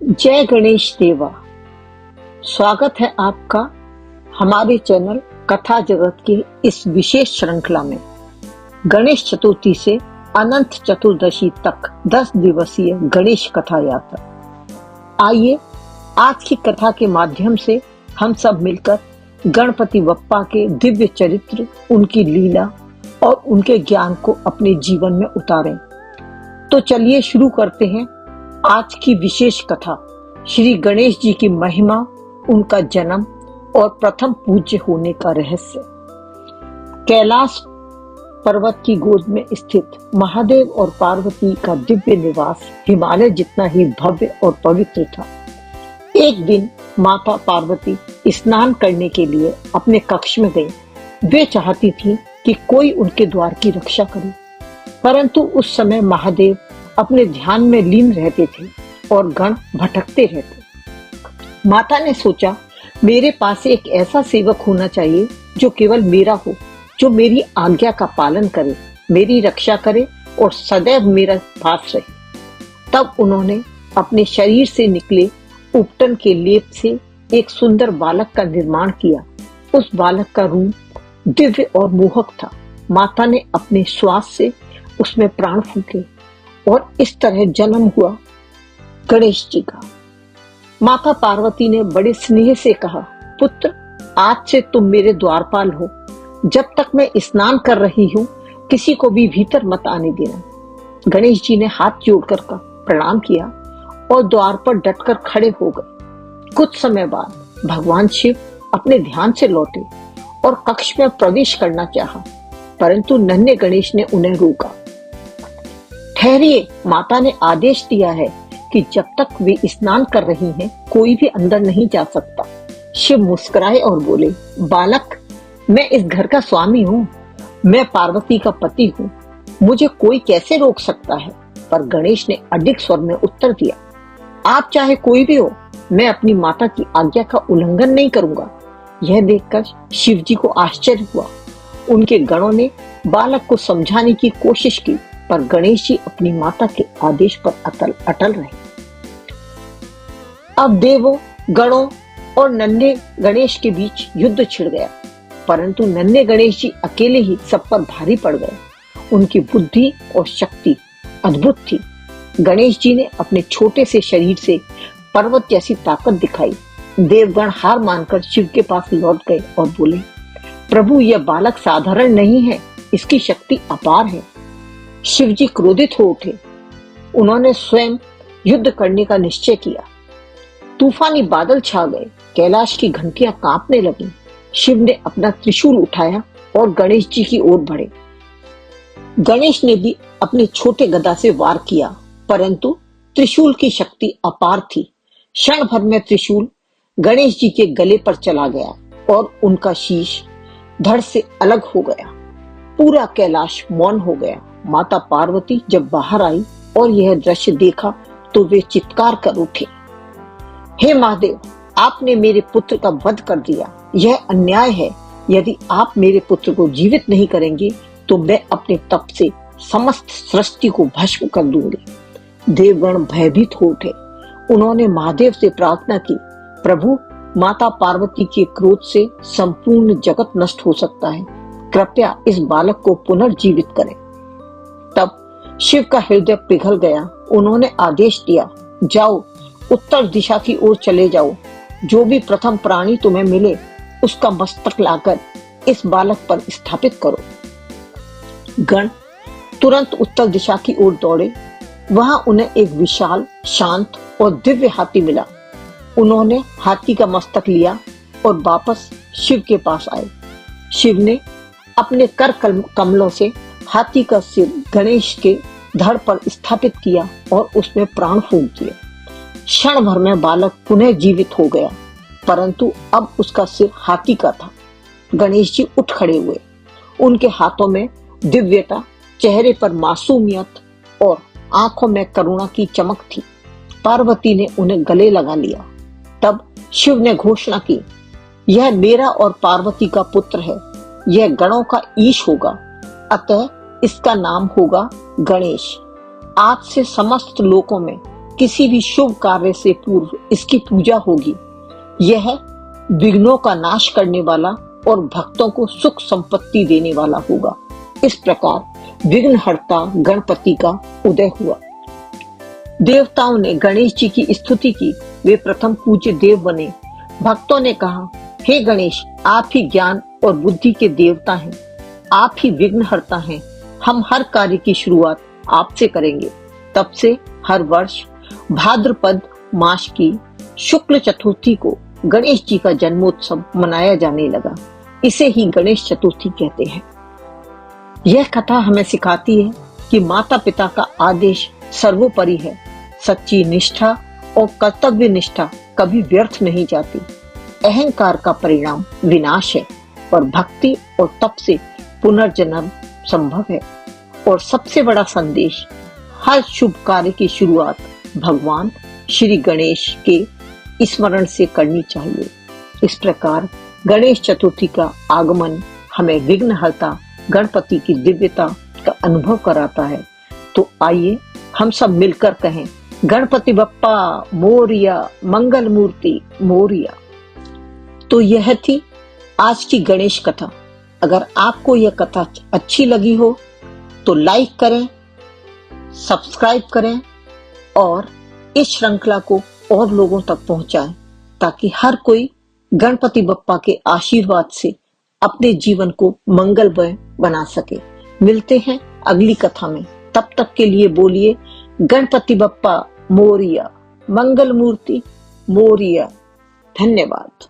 जय गणेश देवा। स्वागत है आपका हमारे चैनल कथा जगत की इस विशेष श्रृंखला में। गणेश चतुर्थी से अनंत चतुर्दशी तक 10 दिवसीय गणेश कथा यात्रा। आइए आज की कथा के माध्यम से हम सब मिलकर गणपति बप्पा के दिव्य चरित्र, उनकी लीला और उनके ज्ञान को अपने जीवन में उतारें। तो चलिए शुरू करते हैं आज की विशेष कथा। श्री गणेश जी की महिमा, उनका जन्म और प्रथम पूज्य होने का रहस्य। कैलाश पर्वत की गोद में स्थित महादेव और पार्वती का दिव्य निवास हिमालय जितना ही भव्य और पवित्र था। एक दिन माता पार्वती स्नान करने के लिए अपने कक्ष में गई। वे चाहती थी कि कोई उनके द्वार की रक्षा करे, परंतु उस समय महादेव अपने ध्यान में लीन रहते थे और गण भटकते रहते। माता ने सोचा, मेरे पास एक ऐसा सेवक होना चाहिए जो केवल मेरा हो, जो मेरी आज्ञा का पालन करे, मेरी रक्षा करे और सदैव मेरे पास रहे। तब उन्होंने अपने शरीर से निकले उपटन के लेप से एक सुंदर बालक का निर्माण किया। उस बालक का रूप दिव्य और मोहक था। माता ने अपने श्वास से उसमें प्राण फूंके और इस तरह जन्म हुआ गणेश जी का। माता पार्वती ने बड़े स्नेह से कहा, पुत्र, आज से तुम मेरे द्वारपाल हो। जब तक मैं स्नान कर रही हूँ, किसी को भी भीतर मत आने देना। गणेश जी ने हाथ जोड़कर प्रणाम किया और द्वार पर डटकर खड़े हो गए। कुछ समय बाद भगवान शिव अपने ध्यान से लौटे और कक्ष में प्रवेश करना चाहा, परंतु नन्हे गणेश ने उन्हें रोका। ठहरिए, माता ने आदेश दिया है कि जब तक वे स्नान कर रही हैं, कोई भी अंदर नहीं जा सकता। शिव मुस्कुराए और बोले, बालक, मैं इस घर का स्वामी हूँ, मैं पार्वती का पति हूँ, मुझे कोई कैसे रोक सकता है। पर गणेश ने अडिग स्वर में उत्तर दिया, आप चाहे कोई भी हो, मैं अपनी माता की आज्ञा का उल्लंघन नहीं करूंगा। यह देखकर शिव जी को आश्चर्य हुआ। उनके गणों ने बालक को समझाने की कोशिश की, पर गणेश जी अपनी माता के आदेश पर अटल रहे। अब देवों, गणों और नन्हे गणेश के बीच युद्ध छिड़ गया, परंतु नन्हे गणेश जी अकेले ही सब पर भारी पड़ गए। उनकी बुद्धि और शक्ति अद्भुत थी। गणेश जी ने अपने छोटे से शरीर से पर्वत जैसी ताकत दिखाई। देवगण हार मानकर शिव के पास लौट गए और बोले, प्रभु, यह बालक साधारण नहीं है, इसकी शक्ति अपार है। शिव जी क्रोधित हो उठे। उन्होंने स्वयं युद्ध करने का निश्चय किया। तूफानी बादल छा गए, कैलाश की घंटियां कांपने लगी। शिव ने अपना त्रिशूल उठाया और गणेश जी की ओर बढ़े। गणेश ने भी अपने छोटे गदा से वार किया, परंतु त्रिशूल की शक्ति अपार थी। क्षण भर में त्रिशूल गणेश जी के गले पर चला गया और उनका शीश धड़ से अलग हो गया। पूरा कैलाश मौन हो गया। माता पार्वती जब बाहर आई और यह दृश्य देखा तो वे चित्कार कर उठे, हे महादेव, आपने मेरे पुत्र का वध कर दिया। यह अन्याय है। यदि आप मेरे पुत्र को जीवित नहीं करेंगे तो मैं अपने तप से समस्त सृष्टि को भस्म कर दूंगी। देवगण भयभीत हो उठे। उन्होंने महादेव से प्रार्थना की, प्रभु, माता पार्वती के क्रोध से संपूर्ण जगत नष्ट हो सकता है, कृपया इस बालक को पुनर्जीवित करें। तब शिव का हृदय पिघल गया। उन्होंने आदेश दिया, जाओ, उत्तर दिशा की ओर चले जाओ। जो भी प्रथम प्राणी तुम्हें मिले, उसका मस्तक लाकर इस बालक पर स्थापित करो। गण तुरंत उत्तर दिशा की ओर दौड़े। वहां उन्हें एक विशाल, शांत और दिव्य हाथी मिला। उन्होंने हाथी का मस्तक लिया और वापस शिव के पास आए। शिव ने अपने कर कमलों से हाथी का सिर गणेश के धड़ पर स्थापित किया और उसमें प्राण फूंक दिए। क्षण भर में बालक पुनः जीवित हो गया, परंतु अब उसका सिर हाथी का था। गणेश जी उठ खड़े हुए। उनके हाथों में दिव्यता, चेहरे पर मासूमियत और आंखों में करुणा की चमक थी। पार्वती ने उन्हें गले लगा लिया। तब शिव ने घोषणा की, यह मेरा और पार्वती का पुत्र है। यह गणों का ईश होगा, अतः इसका नाम होगा गणेश। आज से समस्त लोकों में किसी भी शुभ कार्य से पूर्व इसकी पूजा होगी। यह विघ्नों का नाश करने वाला और भक्तों को सुख संपत्ति देने वाला होगा। इस प्रकार विघ्नहर्ता गणपति का उदय हुआ। देवताओं ने गणेश जी की स्तुति की। वे प्रथम पूज्य देव बने। भक्तों ने कहा, हे गणेश, आप ही ज्ञान और बुद्धि के देवता हैं, आप ही विघ्नहर्ता हैं। हम हर कार्य की शुरुआत आपसे करेंगे। तब से हर वर्ष भाद्रपद मास की शुक्ल चतुर्थी को गणेश जी का जन्मोत्सव मनाया जाने लगा। इसे ही गणेश चतुर्थी कहते हैं। यह कथा हमें सिखाती है कि माता पिता का आदेश सर्वोपरि है। सच्ची निष्ठा और कर्तव्य निष्ठा कभी व्यर्थ नहीं जाती। अहंकार का परिणाम विनाश है और भक्ति और तप से पुनर्जन्म संभव है। और सबसे बड़ा संदेश, हर शुभ कार्य की शुरुआत भगवान श्री गणेश के स्मरण से करनी चाहिए। इस प्रकार गणेश चतुर्थी का आगमन हमें विघ्नहर्ता गणपति की दिव्यता का अनुभव कराता है। तो आइए हम सब मिलकर कहें, गणपति बप्पा मोरिया, मंगल मूर्ति मोरिया। तो यह थी आज की गणेश कथा। अगर आपको यह कथा अच्छी लगी हो तो लाइक करें, सब्सक्राइब करें और इस श्रृंखला को और लोगों तक पहुंचाएं, ताकि हर कोई गणपति बप्पा के आशीर्वाद से अपने जीवन को मंगलमय बना सके। मिलते हैं अगली कथा में। तब तक के लिए बोलिए गणपति बप्पा मोरिया, मंगल मूर्ति मोरिया। धन्यवाद।